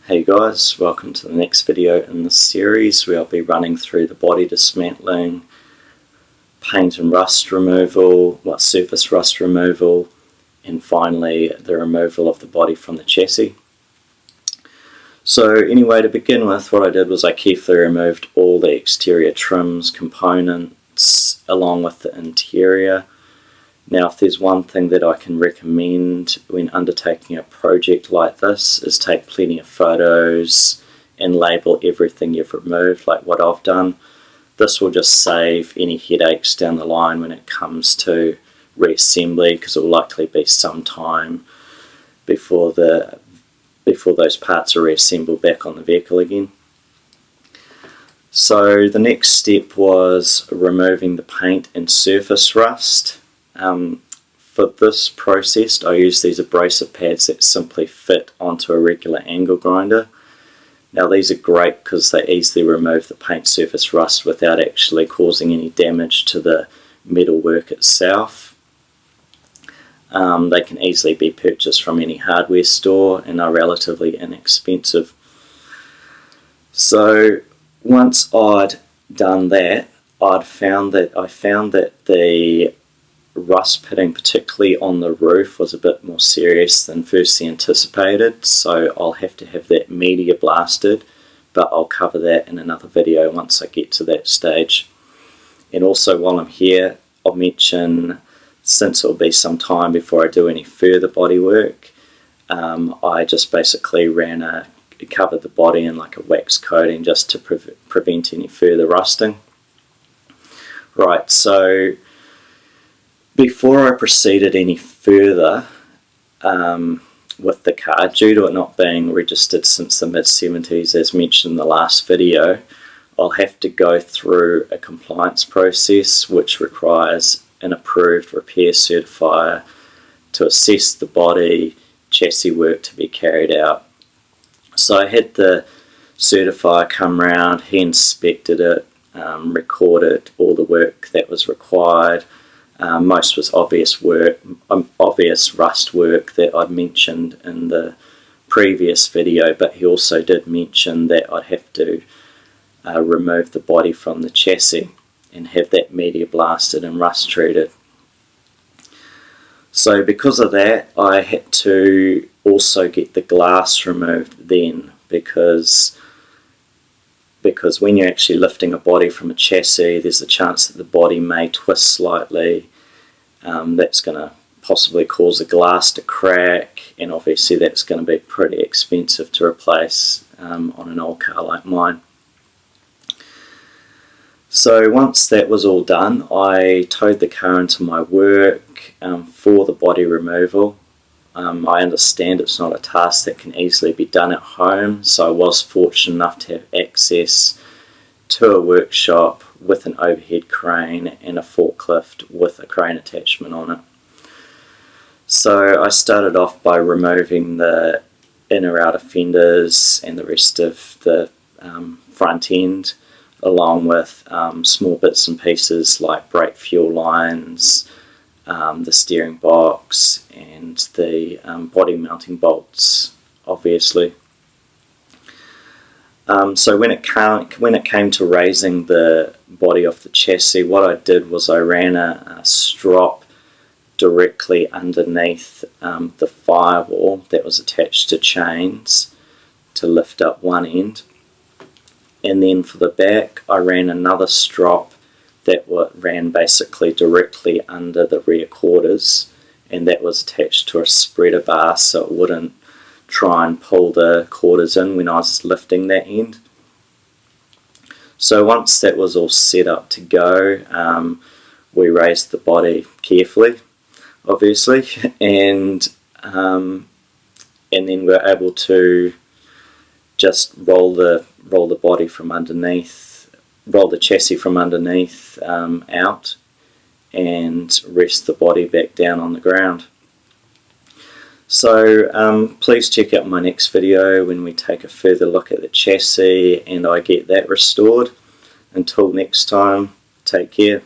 Hey guys, welcome to the next video in this series where I'll be running through the body dismantling, paint and rust removal, surface rust removal, and finally the removal of the body from the chassis. So anyway, to begin with, what I did was I carefully removed all the exterior trims, components, along with the interior. Now, if there's one thing that I can recommend when undertaking a project like this is take plenty of photos and label everything you've removed, like what I've done. This will just save any headaches down the line when it comes to reassembly, because it will likely be some time before those parts are reassembled back on the vehicle again. So the next step was removing the paint and surface rust. For this process I use these abrasive pads that simply fit onto a regular angle grinder. Now these are great because they easily remove the paint surface rust without actually causing any damage to the metalwork itself. They can easily be purchased from any hardware store and are relatively inexpensive. So once I'd done that, I found that the rust pitting, particularly on the roof, was a bit more serious than first anticipated, so I'll have to have that media blasted, but I'll cover that in another video once I get to that stage. And also while I'm here, I'll mention, since it'll be some time before I do any further body work, I just basically covered the body in like a wax coating just to prevent any further rusting. Right, so before I proceeded any further with the car, due to it not being registered since the mid-70s as mentioned in the last video, I'll have to go through a compliance process which requires an approved repair certifier to assess the body chassis work to be carried out. So I had the certifier come round, he inspected it, recorded all the work that was required. Most was obvious rust work that I'd mentioned in the previous video, but he also did mention that I'd have to remove the body from the chassis and have that media blasted and rust treated. So because of that, I had to also get the glass removed then, because when you're actually lifting a body from a chassis, there's a chance that the body may twist slightly. That's going to possibly cause the glass to crack, and obviously that's going to be pretty expensive to replace on an old car like mine. So once that was all done, I towed the car into my work for the body removal. I understand it's not a task that can easily be done at home, so I was fortunate enough to have access to a workshop with an overhead crane and a forklift with a crane attachment on it. So I started off by removing the inner outer fenders and the rest of the front end, along with small bits and pieces like brake fuel lines, the steering box and the body mounting bolts, obviously. So when it came to raising the body off the chassis, what I did was I ran a strop directly underneath the firewall that was attached to chains to lift up one end, and then for the back I ran another strop that ran basically directly under the rear quarters, and that was attached to a spreader bar so it wouldn't try and pull the quarters in when I was lifting that end. So once that was all set up to go, we raised the body carefully, obviously, and then we were able to just roll the body from underneath, roll the chassis from underneath out, and rest the body back down on the ground. So please check out my next video when we take a further look at the chassis and I get that restored. Until next time, take care.